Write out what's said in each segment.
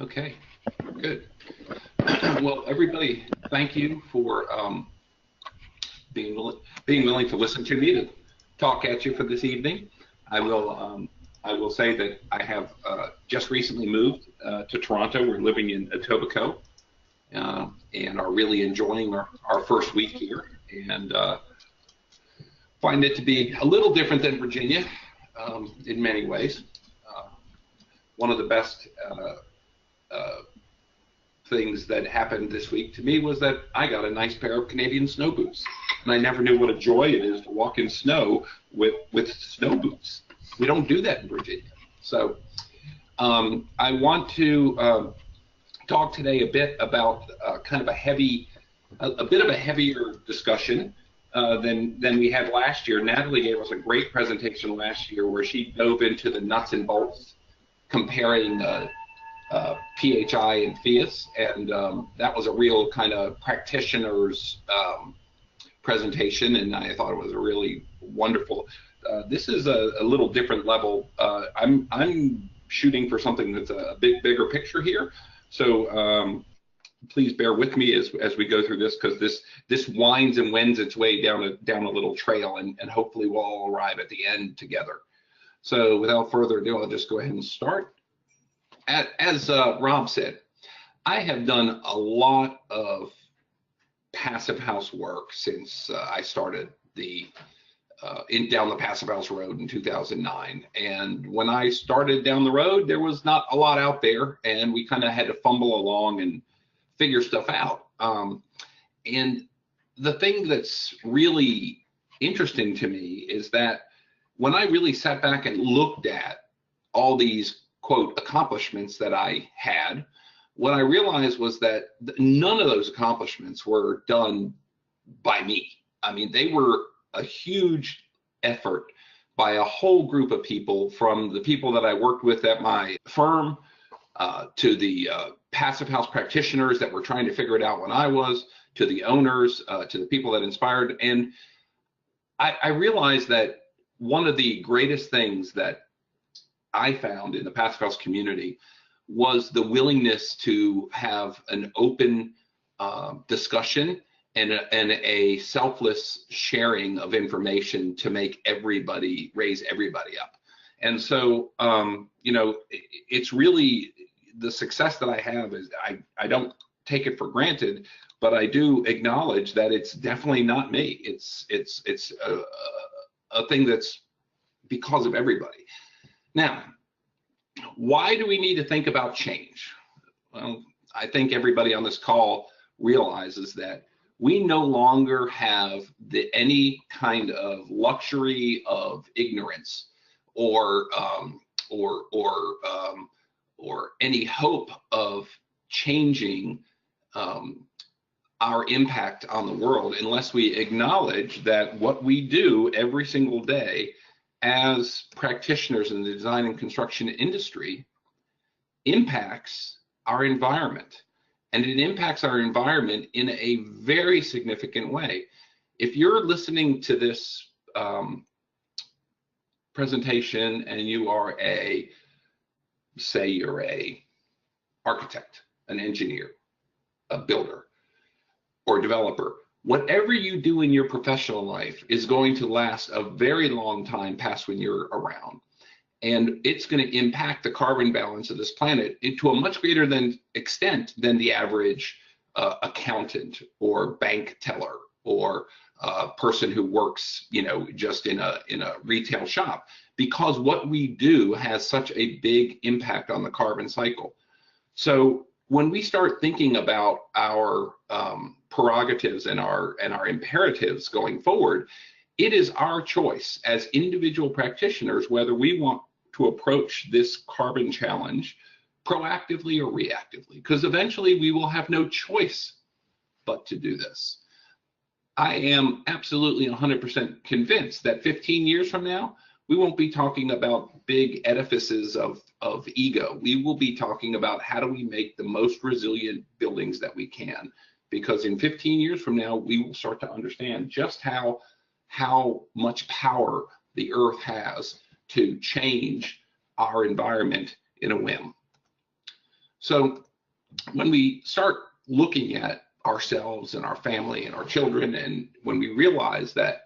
Okay, good. Well, everybody, thank you for being willing to listen to me to talk at you for this evening. I will I will say that I have just recently moved to Toronto. We're living in Etobicoke and are really enjoying our first week here, and find it to be a little different than Virginia in many ways. Uh, One of the best uh, things that happened this week to me was that I got a nice pair of Canadian snow boots. And I never knew what a joy it is to walk in snow with snow boots. We don't do that in Virginia. So I want to talk today a bit about kind of a bit of a heavier discussion than we had last year. Natalie gave us a great presentation last year where she dove into the nuts and bolts, comparing PHI and FIAS, and that was a real kind of practitioner's presentation, and I thought it was a really wonderful. This is a little different level. I'm shooting for something that's a bigger picture here, so please bear with me as we go through this, because this winds and wends its way down a little trail, and hopefully we'll all arrive at the end together. So without further ado, I'll just go ahead and start. As Rob said, I have done a lot of Passivhaus work since I started down the Passivhaus road in 2009. And when I started down the road, there was not a lot out there, and we kind of had to fumble along and figure stuff out. And the thing that's really interesting to me is that when I really sat back and looked at all these quote accomplishments that I had, what I realized was that none of those accomplishments were done by me. I mean, they were a huge effort by a whole group of people, from the people that I worked with at my firm to the Passivhaus practitioners that were trying to figure it out when I was, to the owners, to the people that inspired. And I realized that one of the greatest things that I found in the Passivhaus community was the willingness to have an open discussion and a selfless sharing of information to make everybody, raise everybody up. And so, it's really the success that I have is I don't take it for granted, but I do acknowledge that it's definitely not me. It's a thing that's because of everybody. Now, why do we need to think about change? Well, I think everybody on this call realizes that we no longer have any kind of luxury of ignorance or any hope of changing our impact on the world unless we acknowledge that what we do every single day as practitioners in the design and construction industry impacts our environment. And it impacts our environment in a very significant way. If you're listening to this presentation and you are say you're a architect, an engineer, a builder, or developer, whatever you do in your professional life is going to last a very long time past when you're around. And it's going to impact the carbon balance of this planet to a much greater extent than the average accountant or bank teller or person who works, just in a retail shop, because what we do has such a big impact on the carbon cycle. So when we start thinking about our prerogatives and our imperatives going forward, it is our choice as individual practitioners whether we want to approach this carbon challenge proactively or reactively, because eventually we will have no choice but to do this. I am absolutely 100% convinced that 15 years from now, we won't be talking about big edifices of ego. We will be talking about how do we make the most resilient buildings that we can, because in 15 years from now, we will start to understand just how much power the Earth has to change our environment in a whim. So when we start looking at ourselves and our family and our children, and when we realize that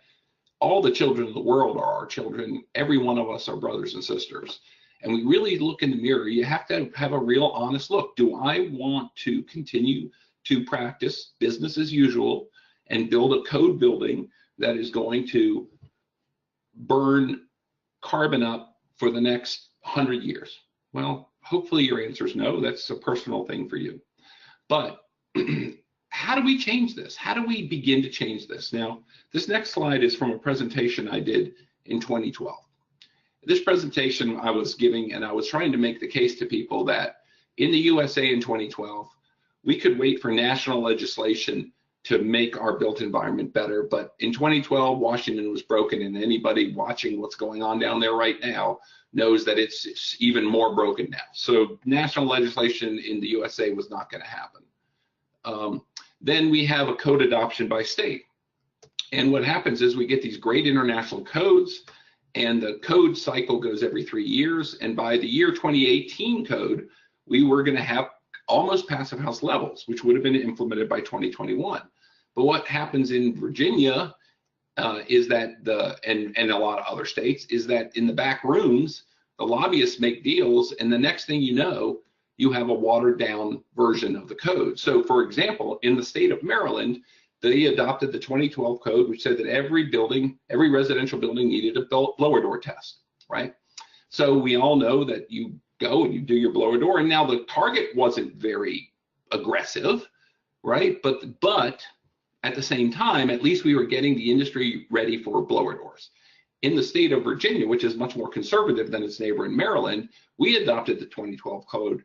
all the children of the world are our children, every one of us are brothers and sisters, and we really look in the mirror, you have to have a real honest look. Do I want to continue to practice business as usual and build a code building that is going to burn carbon up for the next 100 years? Well, hopefully your answer is no. That's a personal thing for you. But how do we change this? How do we begin to change this? Now, this next slide is from a presentation I did in 2012. This presentation I was giving, and I was trying to make the case to people that in the USA in 2012, we could wait for national legislation to make our built environment better. But in 2012, Washington was broken, and anybody watching what's going on down there right now knows that it's even more broken now. So national legislation in the USA was not going to happen. Then we have a code adoption by state. And what happens is we get these great international codes, and the code cycle goes every 3 years. And by the year 2018 code, we were going to have almost passive house levels, which would have been implemented by 2021. But what happens in Virginia is that and a lot of other states is that in the back rooms, the lobbyists make deals, and the next thing you know, you have a watered down version of the code. So for example, in the state of Maryland, they adopted the 2012 code, which said that every residential building needed a blower door test, right? So we all know that you go and you do your blower door, and now the target wasn't very aggressive, right? But at the same time, at least we were getting the industry ready for blower doors. In the state of Virginia, which is much more conservative than its neighbor in Maryland, we adopted the 2012 code,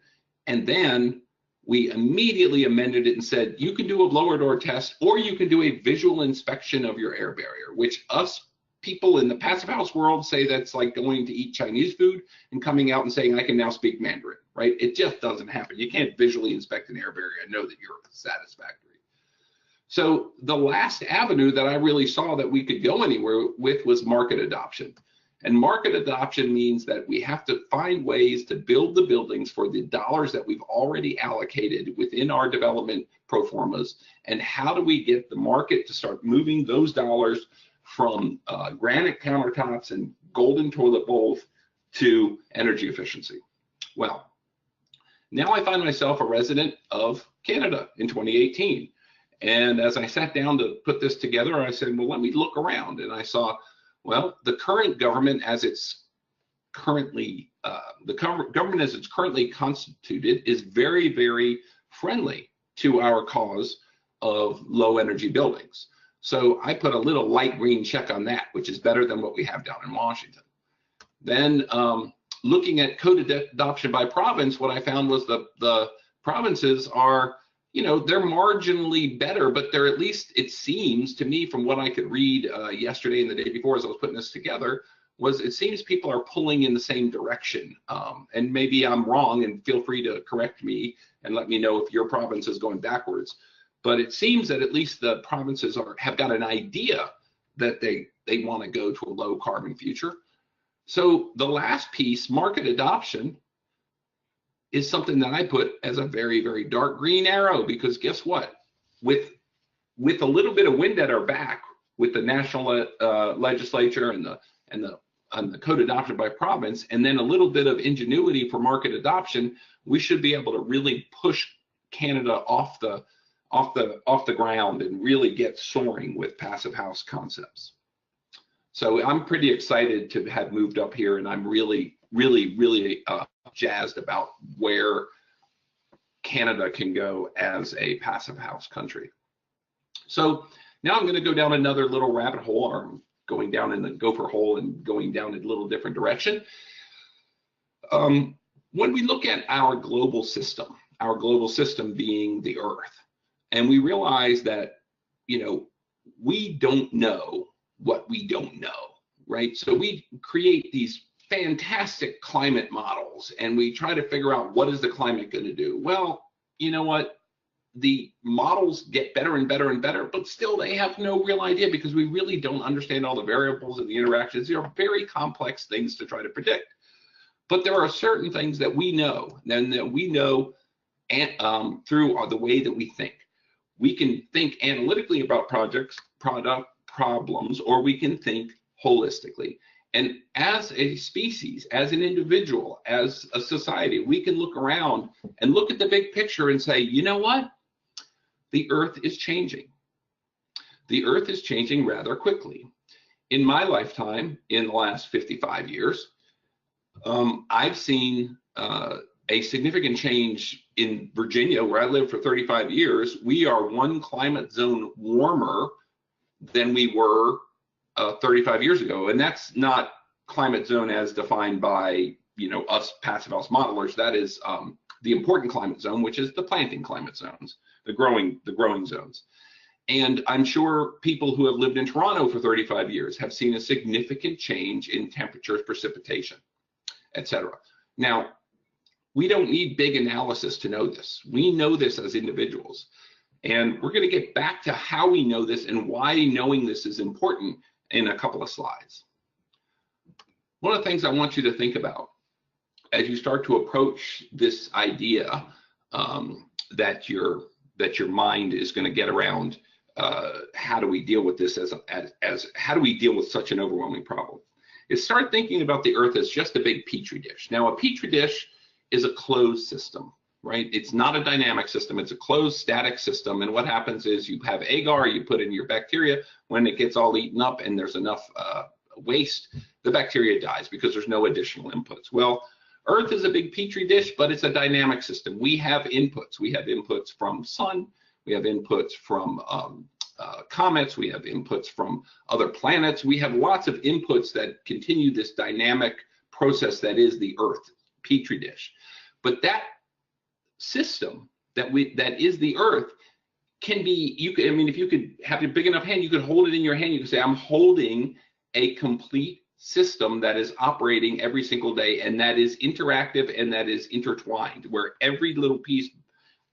and then we immediately amended it and said, you can do a blower door test, or you can do a visual inspection of your air barrier, which us people in the passive house world say that's like going to eat Chinese food and coming out and saying, I can now speak Mandarin, right? It just doesn't happen. You can't visually inspect an air barrier and know that you're satisfactory. So the last avenue that I really saw that we could go anywhere with was market adoption. And market adoption means that we have to find ways to build the buildings for the dollars that we've already allocated within our development pro formas. And how do we get the market to start moving those dollars from granite countertops and golden toilet bowls to energy efficiency? Well, now I find myself a resident of Canada in 2018. And as I sat down to put this together, I said, well, let me look around. And I saw, well, the current government as it's currently, government as it's currently constituted is very, very friendly to our cause of low energy buildings. So I put a little light green check on that, which is better than what we have down in Washington. Then looking at code adoption by province, what I found was the provinces are, you know, they're marginally better, but they're, at least it seems to me from what I could read yesterday and the day before as I was putting this together, was it seems people are pulling in the same direction. And maybe I'm wrong, and feel free to correct me and let me know if your province is going backwards. But it seems that at least the provinces have got an idea that they want to go to a low carbon future. So the last piece, market adoption, is something that I put as a very, very dark green arrow, because guess what? With a little bit of wind at our back, with the national legislature and the code adoption by province, and then a little bit of ingenuity for market adoption, we should be able to really push Canada off the ground and really get soaring with passive house concepts. So I'm pretty excited to have moved up here, and I'm really jazzed about where Canada can go as a passive house country. So now I'm going to go down another little rabbit hole, or I'm going down in the gopher hole and going down in a little different direction. When we look at our global system being the Earth, and we realize that, you know, we don't know what we don't know, right? So we create these fantastic climate models, and we try to figure out, what is the climate going to do? Well, you know what? The models get better and better and better, but still they have no real idea, because we really don't understand all the variables and the interactions. They are very complex things to try to predict. But there are certain things that we know, and that we know and through the way that we think. We can think analytically about problems, or we can think holistically. And as a species, as an individual, as a society, we can look around and look at the big picture and say, you know what? The Earth is changing. The Earth is changing rather quickly. In my lifetime, in the last 55 years, I've seen a significant change in Virginia, where I lived for 35 years. We are one climate zone warmer than we were 35 years ago. And that's not climate zone as defined by, us Passivhaus modelers. That is the important climate zone, which is the planting climate zones, the growing zones. And I'm sure people who have lived in Toronto for 35 years have seen a significant change in temperatures, precipitation, etc. Now, we don't need big analysis to know this. We know this as individuals. And we're going to get back to how we know this and why knowing this is important in a couple of slides. One of the things I want you to think about as you start to approach this idea that your mind is going to get around how do we deal with this as how do we deal with such an overwhelming problem, is start thinking about the Earth as just a big Petri dish. Now, a Petri dish is a closed system, right? It's not a dynamic system. It's a closed static system. And what happens is you have agar, you put in your bacteria. When it gets all eaten up and there's enough waste, the bacteria dies because there's no additional inputs. Well, Earth is a big Petri dish, but it's a dynamic system. We have inputs. We have inputs from sun. We have inputs from comets. We have inputs from other planets. We have lots of inputs that continue this dynamic process that is the Earth Petri dish. But that system that is the Earth can be, if you could have a big enough hand, you could hold it in your hand. You could say, I'm holding a complete system that is operating every single day, and that is interactive and that is intertwined, where every little piece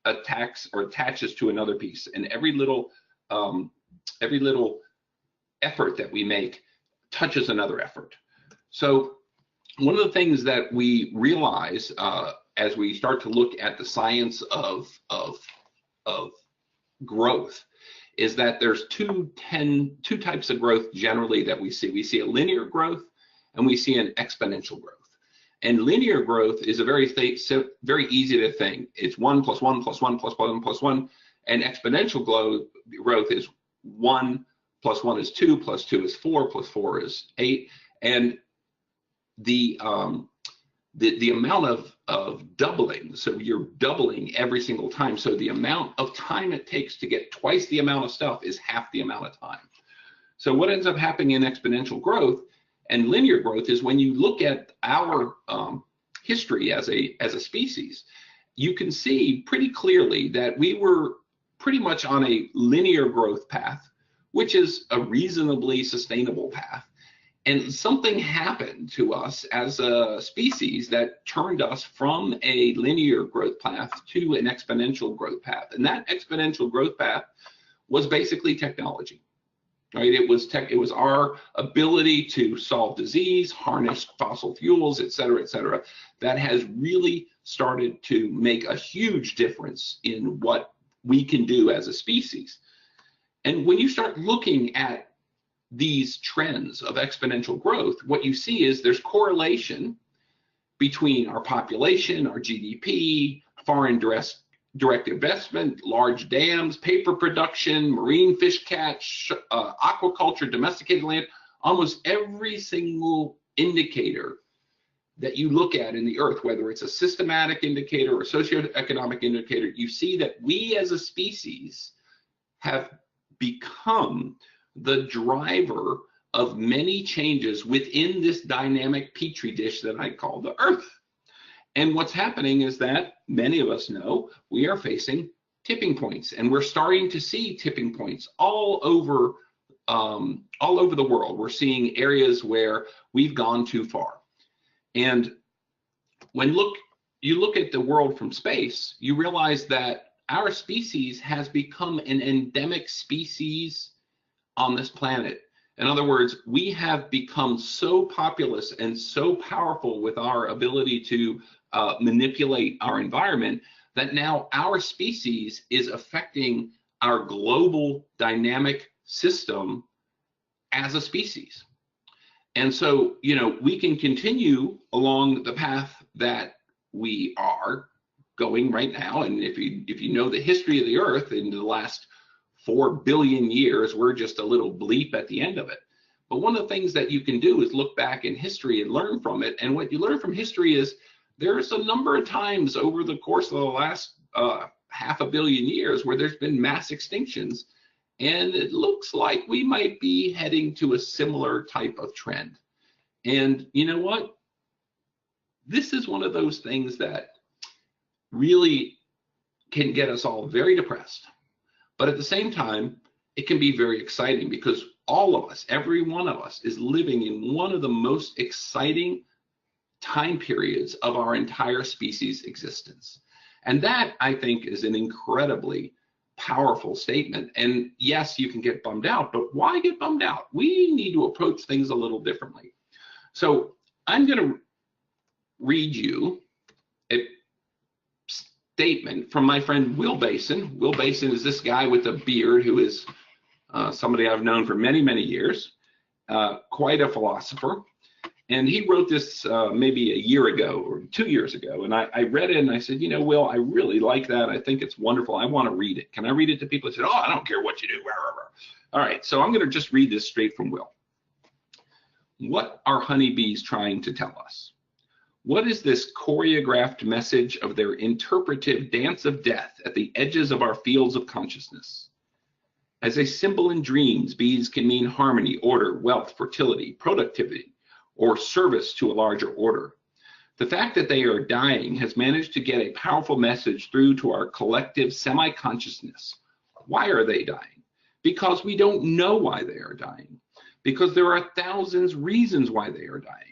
attaches to another piece, and every little effort that we make touches another effort. So one of the things that we realize as we start to look at the science of growth is that there's two types of growth generally that we see. We see a linear growth and we see an exponential growth. And linear growth is a very easy to think. It's 1 + 1 + 1 + 1 + 1. And exponential growth is 1 + 1 is 2, + 2 is 4, + 4 is 8. And the amount of doubling, so you're doubling every single time. So the amount of time it takes to get twice the amount of stuff is half the amount of time. So what ends up happening in exponential growth and linear growth is when you look at our history as a species, you can see pretty clearly that we were pretty much on a linear growth path, which is a reasonably sustainable path. And something happened to us as a species that turned us from a linear growth path to an exponential growth path. And that exponential growth path was basically technology, right? It was our ability to solve disease, harness fossil fuels, et cetera, that has really started to make a huge difference in what we can do as a species. And when you start looking at these trends of exponential growth, what you see is there's correlation between our population, our GDP, foreign direct investment, large dams, paper production, marine fish catch, aquaculture, domesticated land. Almost every single indicator that you look at in the Earth, whether it's a systematic indicator or socioeconomic indicator, you see that we as a species have become the driver of many changes within this dynamic Petri dish that I call the Earth. And what's happening is that many of us know we are facing tipping points, and we're starting to see tipping points all over the world. We're seeing areas where we've gone too far. And when you look at the world from space, you realize that our species has become an endemic species on this planet. In other words, we have become so populous and so powerful with our ability to manipulate our environment that now our species is affecting our global dynamic system as a species. And so, you know, we can continue along the path that we are going right now. And if you know the history of the Earth in the last 4 billion years, we're just a little bleep at the end of it. But one of the things that you can do is look back in history and learn from it. And what you learn from history is there's a number of times over the course of the last 500 million years where there's been mass extinctions. And it looks like we might be heading to a similar type of trend. And you know what? This is one of those things that really can get us all very depressed. But at the same time, it can be very exciting because all of us, every one of us, is living in one of the most exciting time periods of our entire species' existence. And that, I think, is an incredibly powerful statement. And yes, you can get bummed out, but why get bummed out? We need to approach things a little differently. So I'm going to read you a statement from my friend Will Basin. Will Basin is this guy with a beard who is somebody I've known for many, many years, quite a philosopher. And he wrote this maybe a year ago or 2 years ago. And I read it and I said, you know, Will, I really like that. I think it's wonderful. I want to read it. Can I read it to people? He said, oh, I don't care what you do. All right, so I'm going to just read this straight from Will. What are honeybees trying to tell us? What is this choreographed message of their interpretive dance of death at the edges of our fields of consciousness? As a symbol in dreams, bees can mean harmony, order, wealth, fertility, productivity, or service to a larger order. The fact that they are dying has managed to get a powerful message through to our collective semi-consciousness. Why are they dying? Because we don't know why they are dying. Because there are thousands reasons why they are dying.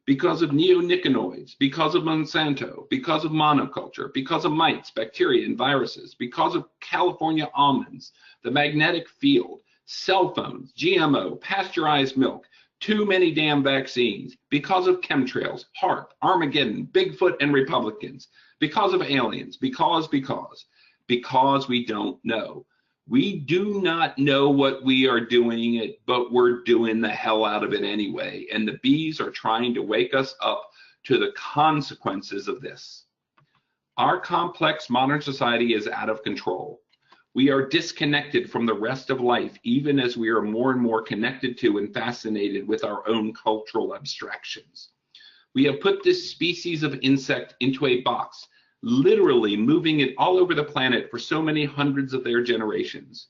Because of neonicotinoids, because of Monsanto, because of monoculture, because of mites, bacteria, and viruses, because of California almonds, the magnetic field, cell phones, GMO, pasteurized milk, too many damn vaccines, because of chemtrails, HARP, Armageddon, Bigfoot, and Republicans, because of aliens, because we don't know. We do not know what we are doing, but we're doing the hell out of it anyway. And the bees are trying to wake us up to the consequences of this. Our complex modern society is out of control. We are disconnected from the rest of life, even as we are more and more connected to and fascinated with our own cultural abstractions. We have put this species of insect into a box, literally moving it all over the planet for so many hundreds of their generations.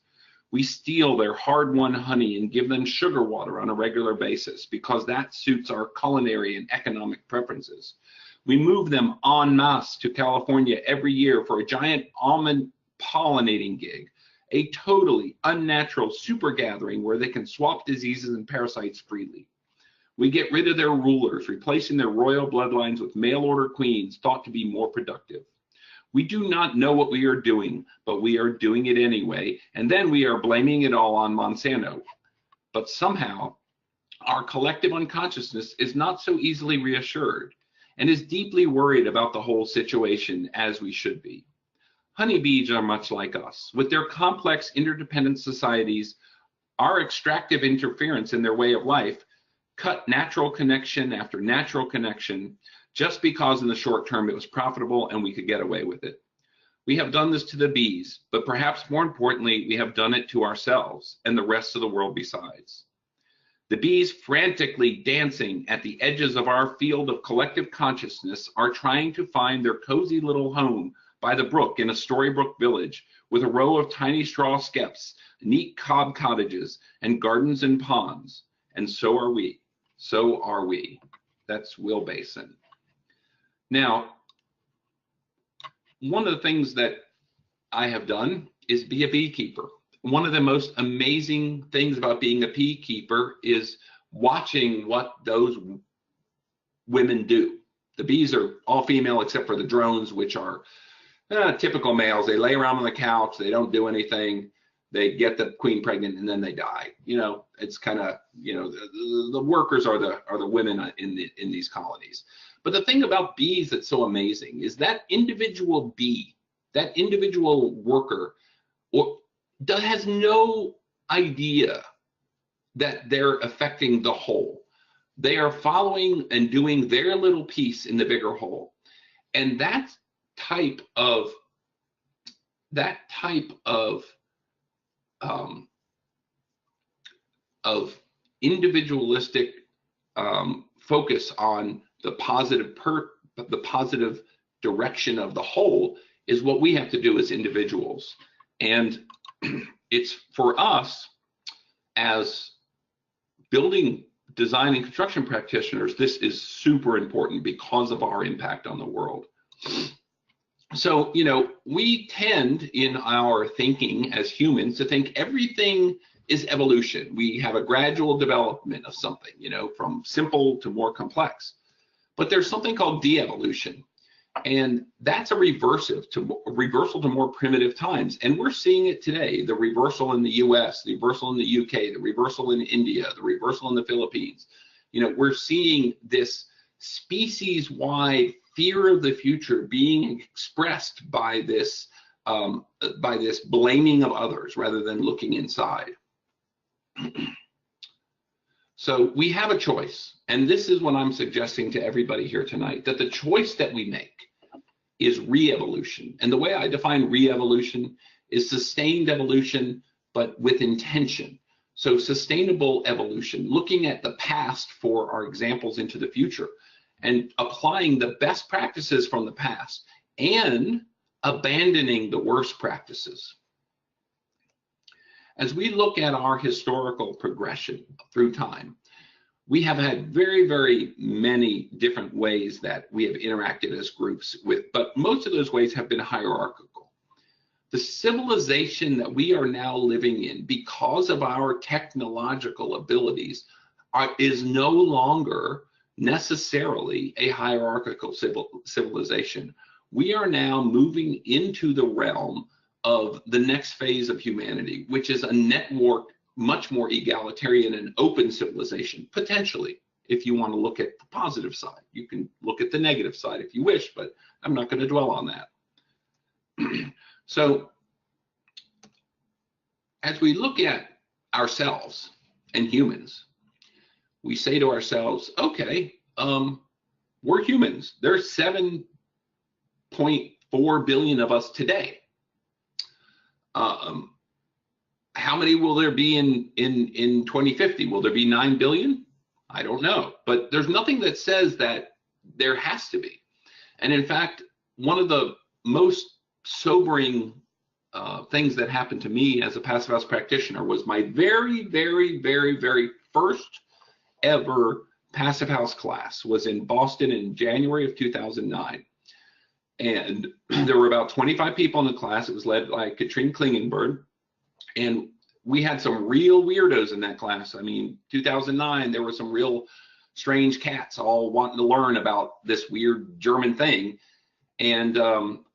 We steal their hard-won honey and give them sugar water on a regular basis because that suits our culinary and economic preferences. We move them en masse to California every year for a giant almond pollinating gig, a totally unnatural super gathering where they can swap diseases and parasites freely. We get rid of their rulers, replacing their royal bloodlines with mail-order queens thought to be more productive. We do not know what we are doing, but we are doing it anyway, and then we are blaming it all on Monsanto. But somehow, our collective unconsciousness is not so easily reassured and is deeply worried about the whole situation, as we should be. Honeybees are much like us. With their complex interdependent societies, our extractive interference in their way of life cut natural connection after natural connection just because in the short term it was profitable and we could get away with it. We have done this to the bees, but perhaps more importantly, we have done it to ourselves and the rest of the world besides. The bees frantically dancing at the edges of our field of collective consciousness are trying to find their cozy little home by the brook in a Storybrooke village with a row of tiny straw skeps, neat cob cottages, and gardens and ponds. And so are we. So are we. That's Will Basin. Now, one of the things that I have done is be a beekeeper. One of the most amazing things about being a beekeeper is watching what those women do. The bees are all female except for the drones, which are typical males. They lay around on the couch, they don't do anything, they get the queen pregnant, and then they die. You know, it's kind of, you know, the workers are the women in these colonies. But the thing about bees that's so amazing is that individual bee that individual worker has no idea that they're affecting the whole. They are following and doing their little piece in the bigger whole. And that type of individualistic focus on the positive direction of the whole is what we have to do as individuals. And it's for us as building, design, and construction practitioners, this is super important because of our impact on the world. So, you know, we tend in our thinking as humans to think everything is evolution. We have a gradual development of something, you know, from simple to more complex. But there's something called de-evolution. And that's a reversal to more primitive times. And we're seeing it today, the reversal in the US, the reversal in the UK, the reversal in India, the reversal in the Philippines. You know, we're seeing this species-wide fear of the future being expressed by this blaming of others rather than looking inside. So we have a choice, and this is what I'm suggesting to everybody here tonight, that the choice that we make is re-evolution. And the way I define re-evolution is sustained evolution, but with intention. So sustainable evolution, looking at the past for our examples into the future and applying the best practices from the past and abandoning the worst practices. As we look at our historical progression through time, we have had very, very many different ways that we have interacted as groups with, but most of those ways have been hierarchical. The civilization that we are now living in, because of our technological abilities, is no longer necessarily a hierarchical civilization. We are now moving into the realm of the next phase of humanity, which is a network, much more egalitarian and open civilization, potentially, if you want to look at the positive side. You can look at the negative side if you wish, but I'm not going to dwell on that. So as we look at ourselves and humans, we say to ourselves, okay, we're humans. There's 7.4 billion of us today. How many will there be in 2050? Will there be 9 billion? I don't know, but there's nothing that says that there has to be. And in fact, one of the most sobering things that happened to me as a Passivhaus practitioner was my very, very, very, very first ever Passivhaus class was in Boston in January of 2009. And there were about 25 people in the class. It was led by Katrine Klingenberg. And we had some real weirdos in that class. I mean, 2009, there were some real strange cats all wanting to learn about this weird German thing. And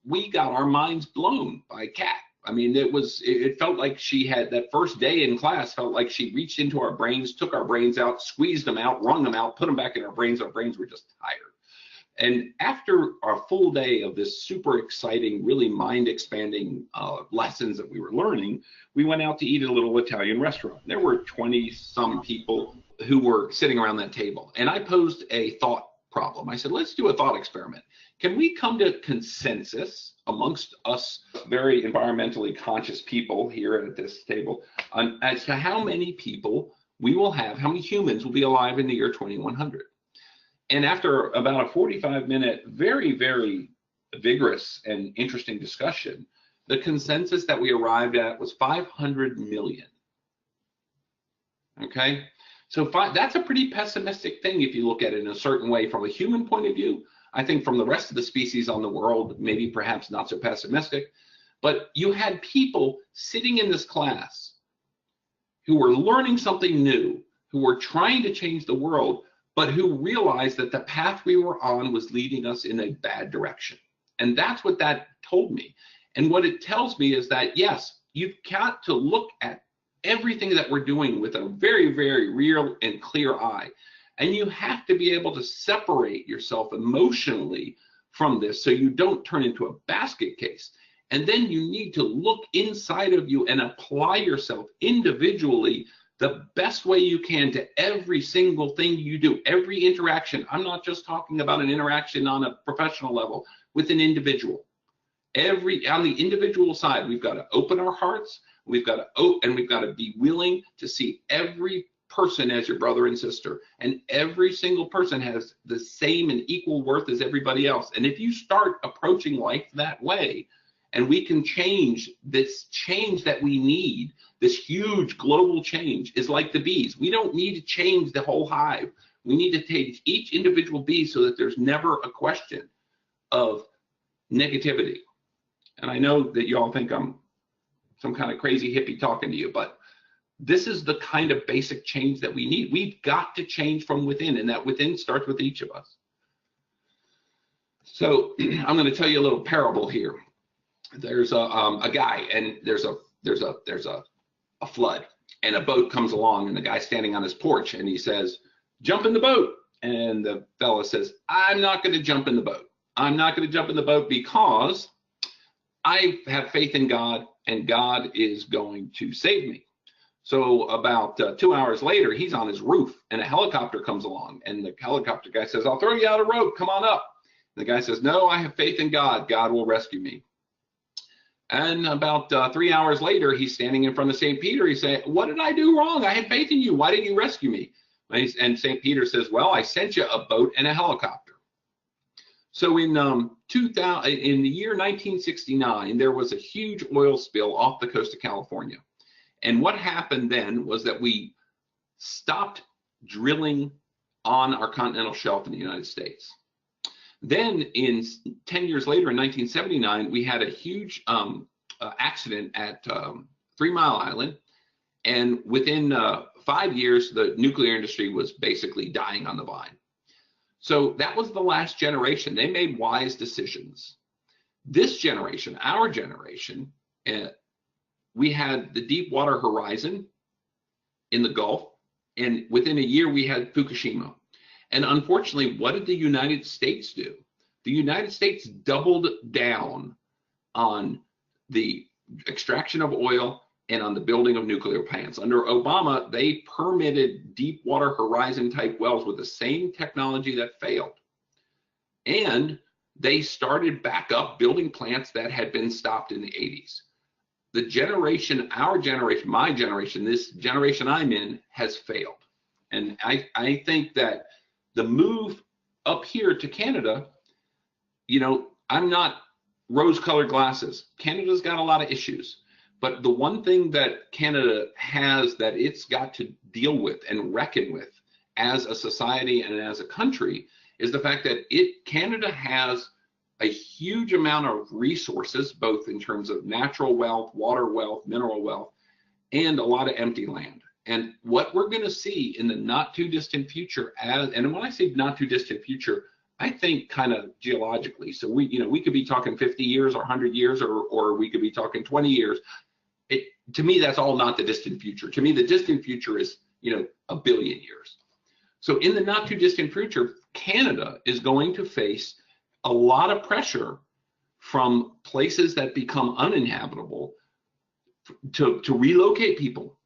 we got our minds blown by Kat. I mean, it felt like she had, that first day in class, felt like she reached into our brains, took our brains out, squeezed them out, wrung them out, put them back in our brains. Our brains were just tired. And after our full day of this super exciting, really mind-expanding lessons that we were learning, we went out to eat at a little Italian restaurant. There were 20-some people who were sitting around that table. And I posed a thought problem. I said, let's do a thought experiment. Can we come to consensus amongst us very environmentally conscious people here at this table as to how many people we will have, how many humans will be alive in the year 2100? And after about a 45-minute, very, very vigorous and interesting discussion, the consensus that we arrived at was 500 million. Okay, so that's a pretty pessimistic thing if you look at it in a certain way from a human point of view. I think from the rest of the species on the world, maybe perhaps not so pessimistic, but you had people sitting in this class who were learning something new, who were trying to change the world, but who realized that the path we were on was leading us in a bad direction. And that's what that told me. And what it tells me is that, yes, you've got to look at everything that we're doing with a very, very real and clear eye. And you have to be able to separate yourself emotionally from this so you don't turn into a basket case. And then you need to look inside of you and apply yourself individually the best way you can to every single thing you do, every interaction. I'm not just talking about an interaction on a professional level with an individual. On the individual side, we've got to open our hearts, we've got to be willing to see every person as your brother and sister, and every single person has the same and equal worth as everybody else. And if you start approaching life that way, and we can change this change that we need, this huge global change is like the bees. We don't need to change the whole hive. We need to take each individual bee so that there's never a question of negativity. And I know that you all think I'm some kind of crazy hippie talking to you, but this is the kind of basic change that we need. We've got to change from within, and that within starts with each of us. So I'm going to tell you a little parable here. There's a guy, and there's a flood, and a boat comes along, and the guy's standing on his porch, and he says, "Jump in the boat." And the fella says, "I'm not going to jump in the boat. I'm not going to jump in the boat because I have faith in God, and God is going to save me." So about 2 hours later, he's on his roof, and a helicopter comes along, and the helicopter guy says, "I'll throw you out a rope. Come on up." And the guy says, "No, I have faith in God. God will rescue me." And about 3 hours later, he's standing in front of St. Peter. He's saying, "What did I do wrong? I had faith in you. Why didn't you rescue me?" And St. Peter says, "Well, I sent you a boat and a helicopter." So in the year 1969, there was a huge oil spill off the coast of California. And what happened then was that we stopped drilling on our continental shelf in the United States. Then 10 years later, in 1979, we had a huge accident at 3 Mile Island. And within 5 years, the nuclear industry was basically dying on the vine. So that was the last generation. They made wise decisions. This generation, our generation, we had the Deepwater Horizon in the Gulf. And within a year, we had Fukushima. And unfortunately, what did the United States do? The United States doubled down on the extraction of oil and on the building of nuclear plants. Under Obama, they permitted Deepwater Horizon type wells with the same technology that failed. And they started back up building plants that had been stopped in the 80s. The generation, our generation, my generation, this generation I'm in, has failed. And I think that the move up here to Canada, I'm not rose-colored glasses. Canada's got a lot of issues. But the one thing that Canada has that it's got to deal with and reckon with as a society and as a country is the fact that Canada has a huge amount of resources, both in terms of natural wealth, water wealth, mineral wealth, and a lot of empty land. And what we're going to see in the not too distant future, and when I say not too distant future, I think kind of geologically. So we could be talking 50 years or 100 years, or we could be talking 20 years. To me, that's all not the distant future. To me, the distant future is, 1 billion years. So in the not too distant future, Canada is going to face a lot of pressure from places that become uninhabitable to relocate people.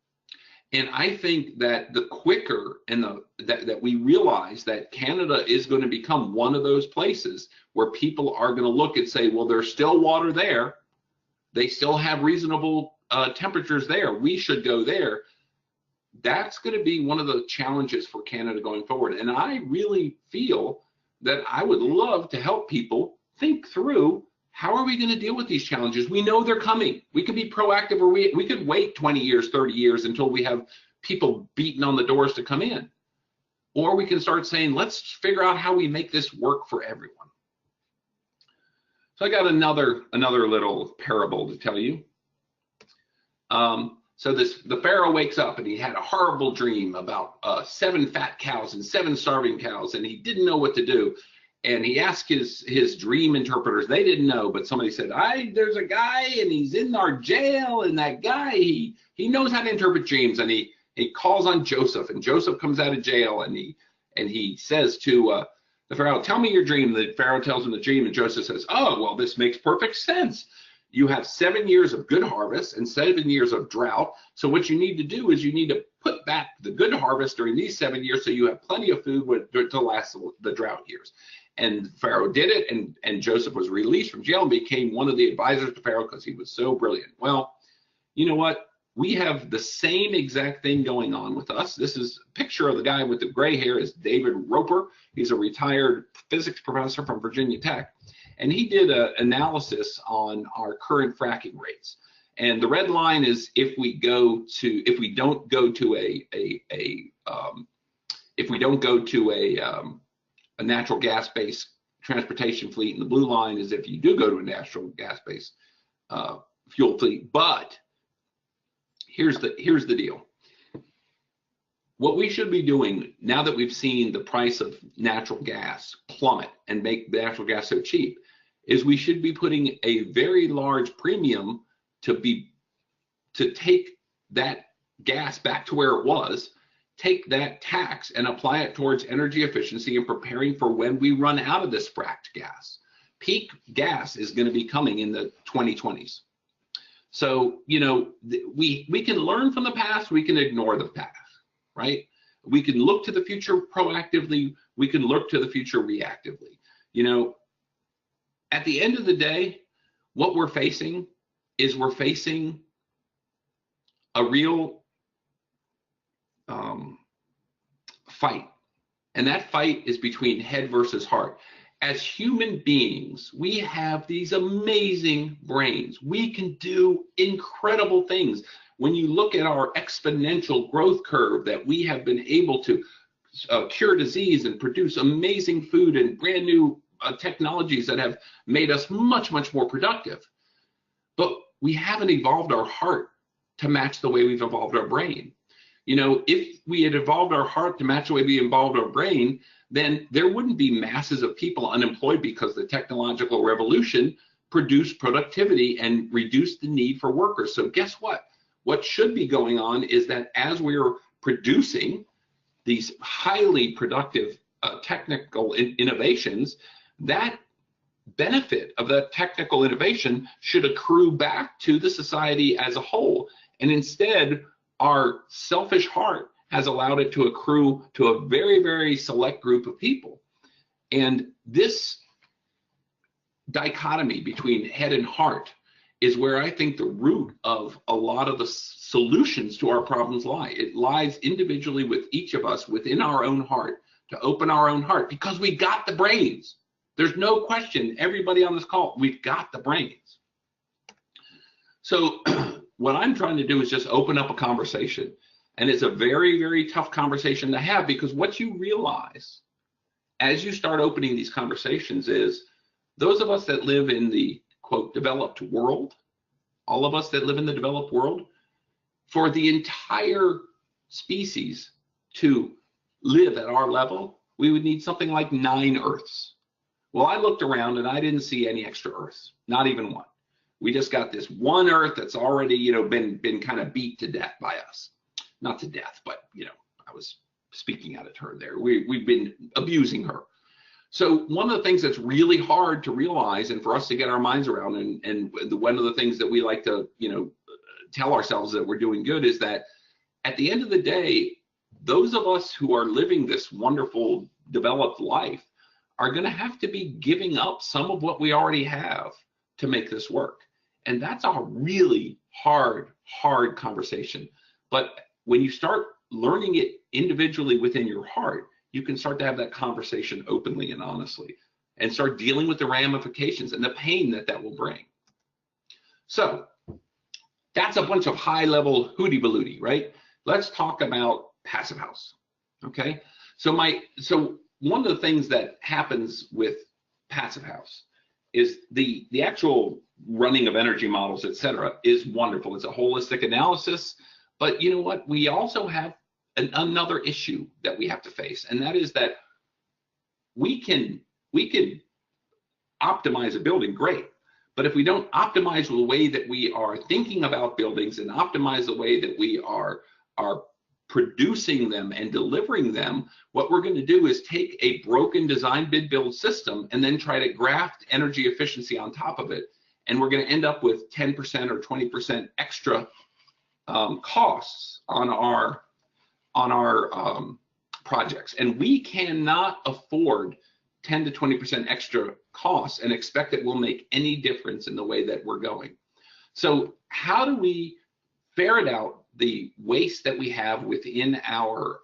And I think that the quicker that we realize that Canada is going to become one of those places where people are going to look and say, well, there's still water there. They still have reasonable temperatures there. We should go there. That's going to be one of the challenges for Canada going forward. And I really feel that I would love to help people think through, how are we going to deal with these challenges? We know they're coming. We could be proactive, or we could wait 20 years, 30 years until we have people beating on the doors to come in. Or we can start saying, let's figure out how we make this work for everyone. So I got another little parable to tell you. So the Pharaoh wakes up and he had a horrible dream about 7 fat cows and 7 starving cows, and he didn't know what to do. And he asked his dream interpreters. They didn't know, but somebody said, there's a guy and he's in our jail, and that guy, he knows how to interpret dreams. And he calls on Joseph, and Joseph comes out of jail, and he says to the Pharaoh, tell me your dream. The Pharaoh tells him the dream, and Joseph says, oh, well, this makes perfect sense. You have 7 years of good harvest and 7 years of drought. So what you need to do is you need to put back the good harvest during these 7 years so you have plenty of food to last the drought years. And Pharaoh did it, and Joseph was released from jail and became one of the advisors to Pharaoh because he was so brilliant. Well, you know what? We have the same exact thing going on with us. This is a picture of the guy with the gray hair is David Roper. He's a retired physics professor from Virginia Tech. And he did an analysis on our current fracking rates. And the red line is if we don't go to a natural gas-based transportation fleet, and the blue line is if you do go to a natural gas-based fuel fleet. But here's the deal. What we should be doing now that we've seen the price of natural gas plummet and make natural gas so cheap is we should be putting a very large premium to take that gas back to where it was, take that tax and apply it towards energy efficiency and preparing for when we run out of this fracked gas. Peak gas is going to be coming in the 2020s. So, you know, we can learn from the past, we can ignore the past, right? We can look to the future proactively, we can look to the future reactively. You know, at the end of the day, what we're facing is we're facing a real fight. And that fight is between head versus heart. As human beings, we have these amazing brains. We can do incredible things. When you look at our exponential growth curve that we have been able to cure disease and produce amazing food and brand new technologies that have made us much, much more productive. But we haven't evolved our heart to match the way we've evolved our brain. You know, if we had evolved our heart to match the way we evolved our brain, then there wouldn't be masses of people unemployed because the technological revolution produced productivity and reduced the need for workers. So guess what? What should be going on is that as we're producing these highly productive technical innovations, that benefit of that technical innovation should accrue back to the society as a whole. And instead, our selfish heart has allowed it to accrue to a very, very select group of people. And this dichotomy between head and heart is where I think the root of a lot of the solutions to our problems lie. It lies individually with each of us within our own heart, to open our own heart, because we got the brains. There's no question, everybody on this call, we've got the brains. So what I'm trying to do is just open up a conversation. And it's a very, very tough conversation to have, because what you realize as you start opening these conversations is those of us that live in the, quote, developed world, all of us that live in the developed world, for the entire species to live at our level, we would need something like 9 Earths. Well, I looked around and I didn't see any extra Earths, not even one. We just got this one Earth that's already, you know, been kind of beat to death by us. Not to death, but, you know, I was speaking out of turn there. We've been abusing her. So one of the things that's really hard to realize and for us to get our minds around, and one of the things that we like to, you know, tell ourselves that we're doing good is that at the end of the day, those of us who are living this wonderful developed life are going to have to be giving up some of what we already have to make this work. And that's a really hard conversation. But when you start learning it individually within your heart, you can start to have that conversation openly and honestly and start dealing with the ramifications and the pain that that will bring. So that's a bunch of high level hooty balooty, right? Let's talk about Passivhaus. Okay. So one of the things that happens with Passivhaus is the actual running of energy models, et cetera, is wonderful. It's a holistic analysis, but you know what? We also have another issue that we have to face, and that is that we can optimize a building, great, but if we don't optimize the way that we are thinking about buildings and optimize the way that we are producing them and delivering them, what we're going to do is take a broken design bid build system and then try to graft energy efficiency on top of it and we're going to end up with 10% or 20% extra costs on our projects, and we cannot afford 10 to 20% extra costs and expect that we'll make any difference in the way that we're going. So how do we ferret out the waste that we have within our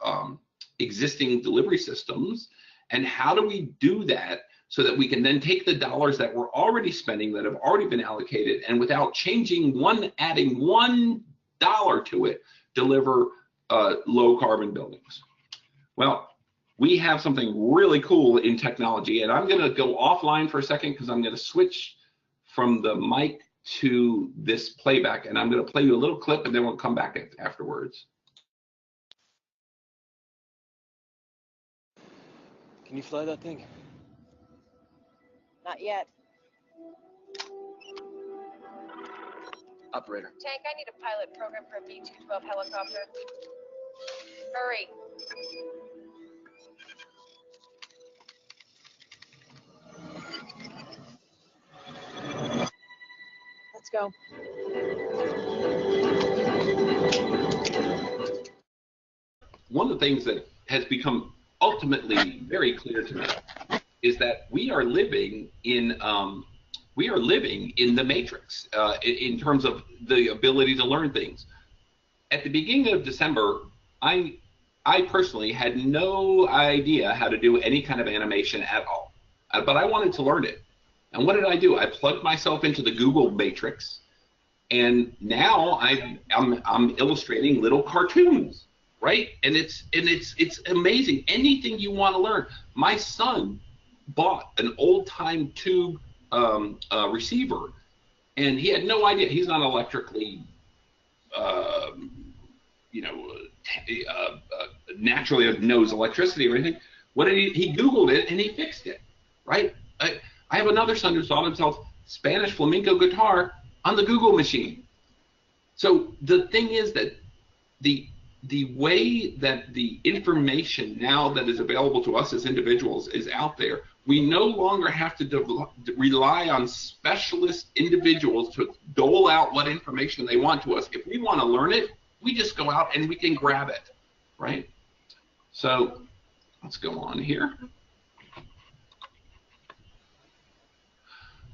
existing delivery systems, and how do we do that so that we can then take the dollars that we're already spending, that have already been allocated, and without adding $1 to it, deliver low carbon buildings? Well, we have something really cool in technology, and I'm going to go offline for a second because I'm going to switch from the mic to this playback, and I'm going to play you a little clip, and then we'll come back afterwards. Can you fly that thing? Not yet. Operator. Tank, I need a pilot program for a B-212 helicopter. Hurry. Let's go. One of the things that has become ultimately very clear to me is that we are living in the matrix in terms of the ability to learn things. At the beginning of December, I personally had no idea how to do any kind of animation at all, but I wanted to learn it. And what did I do? I plugged myself into the Google matrix, and now I'm illustrating little cartoons, right? And it's amazing. Anything you want to learn. My son bought an old-time tube receiver, and he had no idea. He's not electrically, naturally knows electricity or anything. What did he Googled it and he fixed it, right? I have another son who taught himself Spanish flamenco guitar on the Google machine. So the thing is that the way that the information now that is available to us as individuals is out there, we no longer have to rely on specialist individuals to dole out what information they want to us. If we want to learn it, we just go out and we can grab it, right? So let's go on here.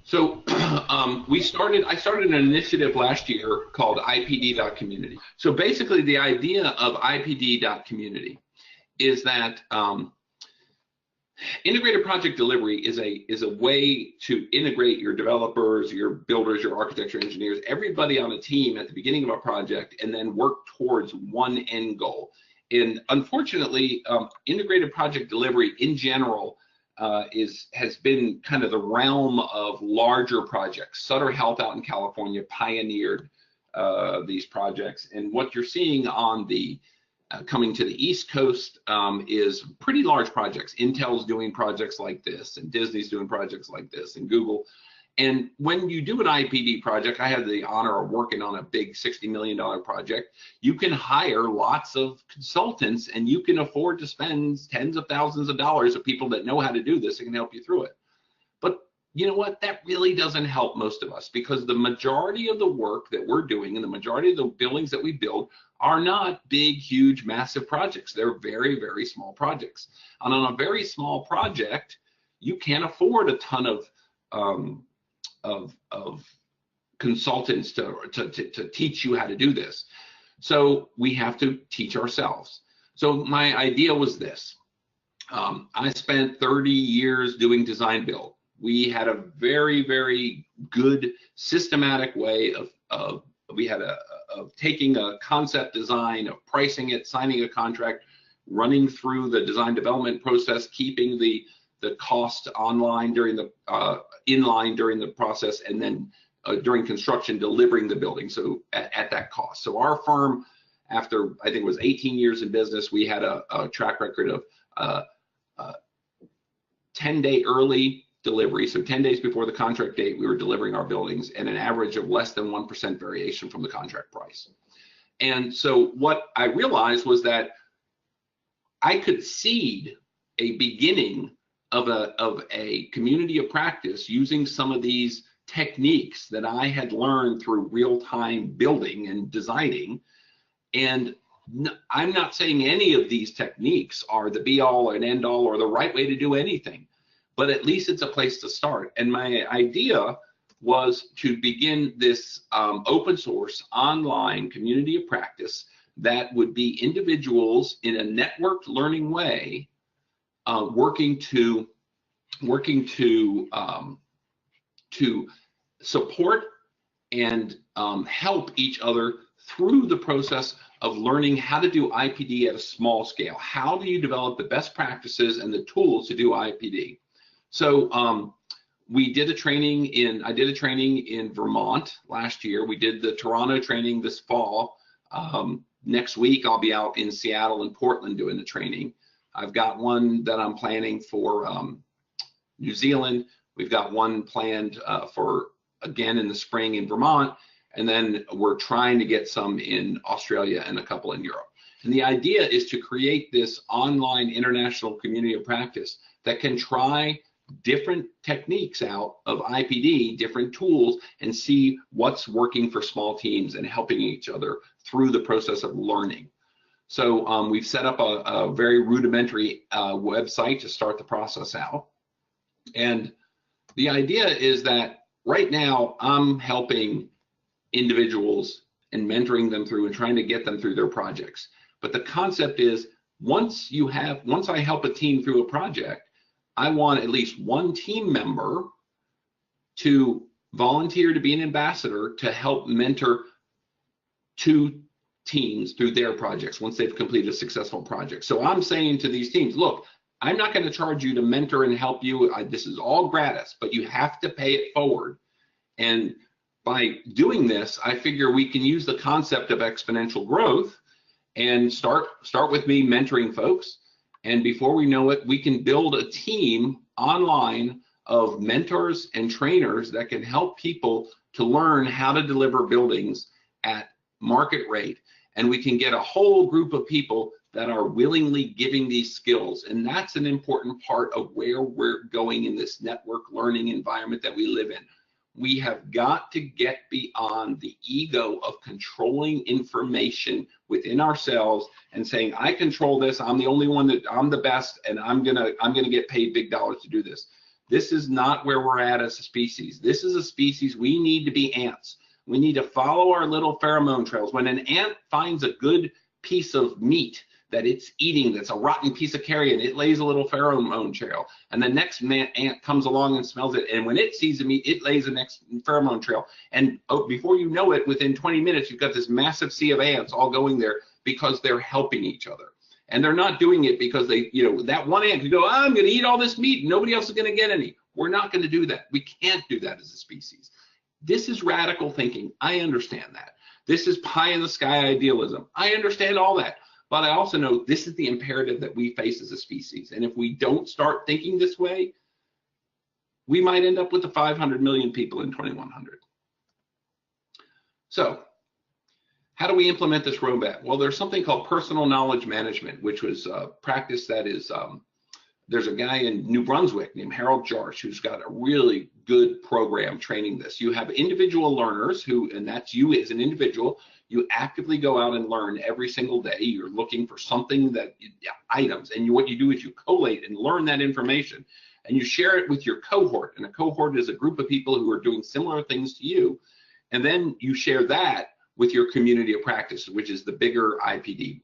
So I started an initiative last year called IPD.community. So basically the idea of IPD.community is that integrated project delivery is a way to integrate your developers, your builders, your architecture engineers, everybody on a team at the beginning of a project, and then work towards one end goal. And unfortunately, integrated project delivery in general has been kind of the realm of larger projects. Sutter Health out in California pioneered these projects, and what you're seeing on the coming to the East Coast is pretty large projects. Intel's doing projects like this, and Disney's doing projects like this, and Google. And when you do an IPD project, I had the honor of working on a big $60 million project. You can hire lots of consultants, and you can afford to spend tens of thousands of dollars of people that know how to do this and can help you through it. But you know what? That really doesn't help most of us, because the majority of the work that we're doing and the majority of the buildings that we build are not big, huge, massive projects. They're very, very small projects. And on a very small project, you can't afford a ton of consultants to teach you how to do this. So we have to teach ourselves. So my idea was this. I spent 30 years doing design build. We had a very, very good systematic way of taking a concept design, of pricing it, signing a contract, running through the design development process, keeping the cost online during the inline during the process, and then during construction delivering the building, so at that cost. So our firm, after I think it was 18 years in business, we had a track record of 10-day early delivery. So 10 days before the contract date, we were delivering our buildings, and an average of less than 1% variation from the contract price. And so what I realized was that I could seed a beginning of a community of practice using some of these techniques that I had learned through real-time building and designing. And I'm not saying any of these techniques are the be-all and end-all or the right way to do anything, but at least it's a place to start. And my idea was to begin this open source online community of practice that would be individuals in a networked learning way, working to support and help each other through the process of learning how to do IPD at a small scale. How do you develop the best practices and the tools to do IPD? So I did a training in Vermont last year. We did the Toronto training this fall. Next week, I'll be out in Seattle and Portland doing the training. I've got one that I'm planning for New Zealand. We've got one planned for, again, in the spring in Vermont. And then we're trying to get some in Australia and a couple in Europe. And the idea is to create this online international community of practice that can try different techniques out of IPD, different tools, and see what's working for small teams and helping each other through the process of learning. So we've set up a very rudimentary website to start the process out. And the idea is that right now I'm helping individuals and mentoring them through and trying to get them through their projects. But the concept is once I help a team through a project, I want at least one team member to volunteer to be an ambassador to help mentor 2 teams through their projects once they've completed a successful project. So I'm saying to these teams, look, I'm not going to charge you to mentor and help you. This is all gratis, but you have to pay it forward. And by doing this, I figure we can use the concept of exponential growth and start with me mentoring folks. And before we know it, we can build a team online of mentors and trainers that can help people to learn how to deliver buildings at market rate. And we can get a whole group of people that are willingly giving these skills. And that's an important part of where we're going in this network learning environment that we live in. We have got to get beyond the ego of controlling information within ourselves and saying, I control this, I'm the only one, that I'm the best, and I'm gonna get paid big dollars to do this. This is not where we're at as a species. This is a species, we need to be ants. We need to follow our little pheromone trails. When an ant finds a good piece of meat that it's eating that's a rotten piece of carrion, it lays a little pheromone trail. And the next ant comes along and smells it. And when it sees the meat, it lays the next pheromone trail. And before you know it, within 20 minutes, you've got this massive sea of ants all going there because they're helping each other. And they're not doing it because they, that one ant could go, I'm going to eat all this meat and nobody else is going to get any. We're not going to do that. We can't do that as a species. This is radical thinking. I understand that. This is pie in the sky idealism. I understand all that. But I also know this is the imperative that we face as a species. And if we don't start thinking this way, we might end up with the 500 million people in 2100. So how do we implement this roadmap? Well, there's something called personal knowledge management, which was a practice that is, there's a guy in New Brunswick named Harold Jarch who's got a really good program training this. You have individual learners and that's you as an individual. You actively go out and learn every single day. You're looking for something items, and what you do is you collate and learn that information, and you share it with your cohort. And a cohort is a group of people who are doing similar things to you, and then you share that with your community of practice, which is the bigger IPD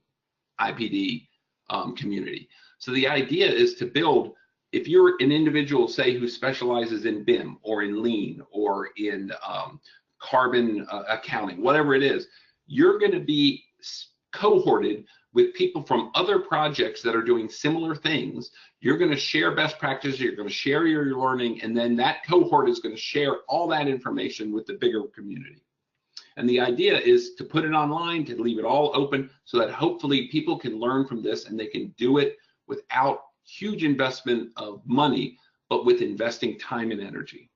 community. So the idea is to build. If you're an individual, say, who specializes in BIM or in lean or in carbon accounting, whatever it is, you're going to be cohorted with people from other projects that are doing similar things. You're going to share best practices, you're going to share your learning, and then that cohort is going to share all that information with the bigger community. And the idea is to put it online, to leave it all open so that hopefully people can learn from this and they can do it without huge investment of money, but with investing time and energy.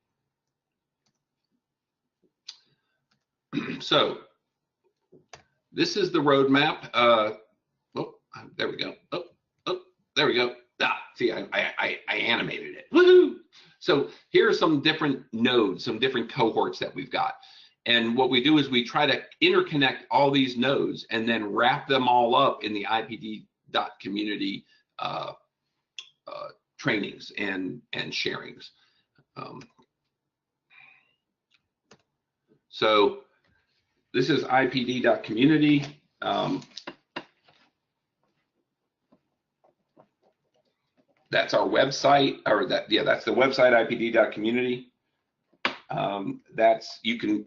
So this is the roadmap. There we go. There we go. See, I animated it. Woohoo! So here are some different nodes, some different cohorts that we've got. And what we do is we try to interconnect all these nodes and then wrap them all up in the IPD.community trainings and sharings. So this is IPD.community. That's our website, or that's the website, IPD.community. That's you can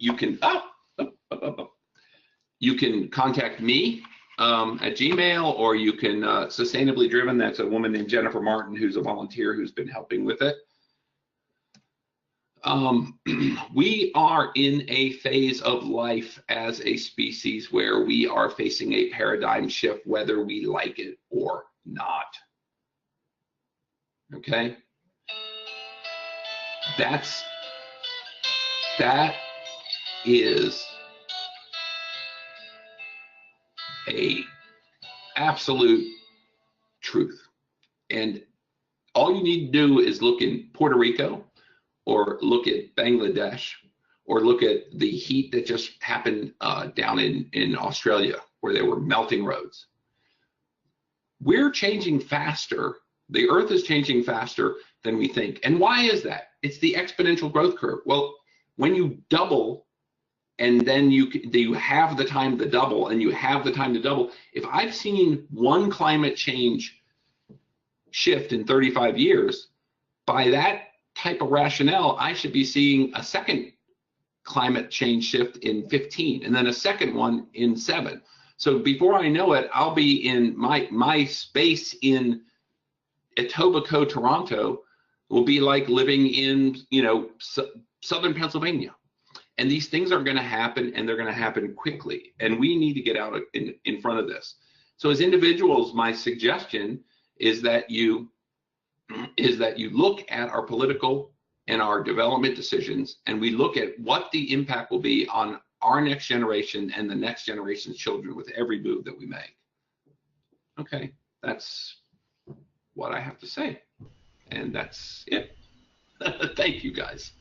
contact me at Gmail, or you can Sustainably Driven. That's a woman named Jennifer Martin, who's a volunteer who's been helping with it. We are in a phase of life as a species where we are facing a paradigm shift, whether we like it or not. Okay? That is a absolute truth. And all you need to do is look in Puerto Rico, or look at Bangladesh, or look at the heat that just happened down in Australia, where there were melting roads. We're changing faster. The Earth is changing faster than we think. And why is that? It's the exponential growth curve. Well, when you double, and then you have the time to double, and you have the time to double. If I've seen one climate change shift in 35 years, by that type of rationale, I should be seeing a second climate change shift in 15, and then a second one in 7. So before I know it, I'll be in my space in Etobicoke, Toronto, will be like living in, southern Pennsylvania. And these things are going to happen, and they're going to happen quickly. And we need to get out in front of this. So as individuals, my suggestion is that you look at our political and our development decisions, and we look at what the impact will be on our next generation and the next generation's children with every move that we make. Okay, that's what I have to say. And that's it. Thank you, guys.